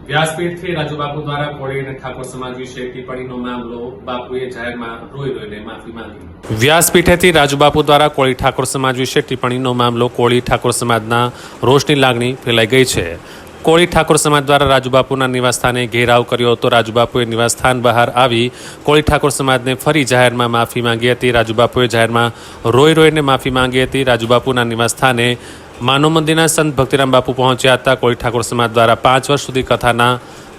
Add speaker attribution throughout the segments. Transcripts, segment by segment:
Speaker 1: વ્યાસપીઠથી રાજુબાપુ દ્વારા કોળી અને ઠાકોર સમાજ વિશે ટિપ્પણીનો મામલો બાપુએ જાહેરમાં રોઈ રોઈને માફી માંગી। વ્યાસપીઠેથી રાજુબાપુ દ્વારા કોળી ઠાકોર સમાજ વિશે ટિપ્પણીનો મામલો કોળી ઠાકોર સમાજના રોષની લાગણી ફેલાઈ ગઈ છે। કોળી ઠાકોર સમાજ દ્વારા રાજુબાપુના નિવાસસ્થાને ઘેરાવ કર્યો હતો। રાજુબાપુએ નિવાસસ્થાન બહાર આવી કોળી ઠાકોર સમાજને ફરી જાહેરમાં માફી માંગી હતી। રાજુબાપુએ જાહેરમાં રોઈ રોઈને માફી માંગી હતી। રાજુબાપુના નિવાસસ્થાને માનવ મંદિરના સંત ભક્તિરામ બાપુ પહોંચ્યા હતા। કોળી ઠાકોર સમાજ દ્વારા 5 વર્ષ સુધી કથાના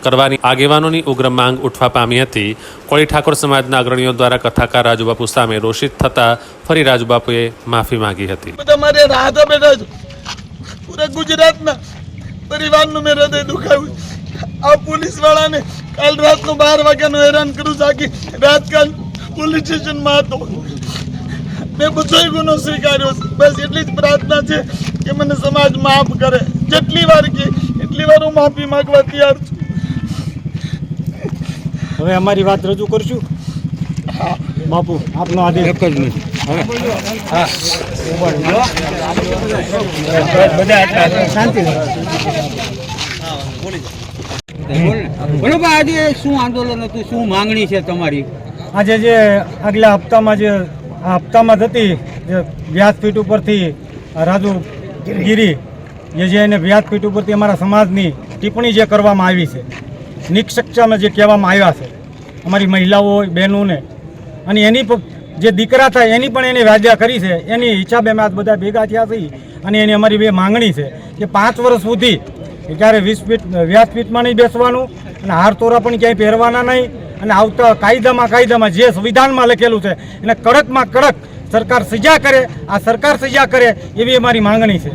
Speaker 1: કરવાની આગેવાનોની ઉગ્ર માંગ ઉઠવા પામી હતી। કોળી ઠાકોર સમાજના અગ્રણીઓ દ્વારા કથાકાર રાજુબાપુ સામે રોષિત થતા ફરી રાજુબાપુએ માફી માંગી હતી।
Speaker 2: તમારે રાહત બેઠા છો પૂરા ગુજરાતના પરિવારનું મેં હૃદય દુખાવ્યું। આ પોલીસ વાળાને કાલ રાતનો 12 વાગ્યાનો હેરાન કરું છું। આખી રાત કાલ પોલીસ સ્ટેશનમાં હતો। મેં બધો ગુનો સ્વીકાર્યો છે। બસ એટલી જ પ્રાર્થના છે કે મને સમાજ માફ કરે। જેટલી વાર કે એટલી વાર હું માફી માંગવા તૈયાર છું।
Speaker 3: હવે અમારી વાત રજૂ કરશું। બાપુ આપનો આદેશ એક જ મિનિટ। શાંતિ
Speaker 4: બરોબર। આજે શું આંદોલન હતું, શું માંગણી છે તમારી?
Speaker 3: આજે જે આગલા હપ્તામાં જે આ હપ્તામાં હતી જે વ્યાસપીઠ ઉપરથી રાજુ ગીરી જે એને વ્યાસપીઠ ઉપરથી અમારા સમાજની ટિપ્પણી જે કરવામાં આવી છે, નિક્ષક્ષામાં જે કહેવામાં આવ્યા છે અમારી મહિલાઓ બહેનોને, અને એની જે દીકરા થાય એની પણ એને વ્યાજ્યા કરી છે। એની હિસાબે અમે આ બધા ભેગા થયા છીએ અને એની અમારી બે માંગણી છે કે 5 વર્ષ સુધી ક્યારે વ્યાસપીઠમાં નહીં બેસવાનું અને હાર તોરા પણ ક્યાંય પહેરવાના નહીં, અને આવતા કાયદામાં જે સંવિધાનમાં લખેલું છે એને કડકમાં કડક સરકાર સજા કરે। આ સરકાર સજા કરે એવી અમારી માંગણી છે।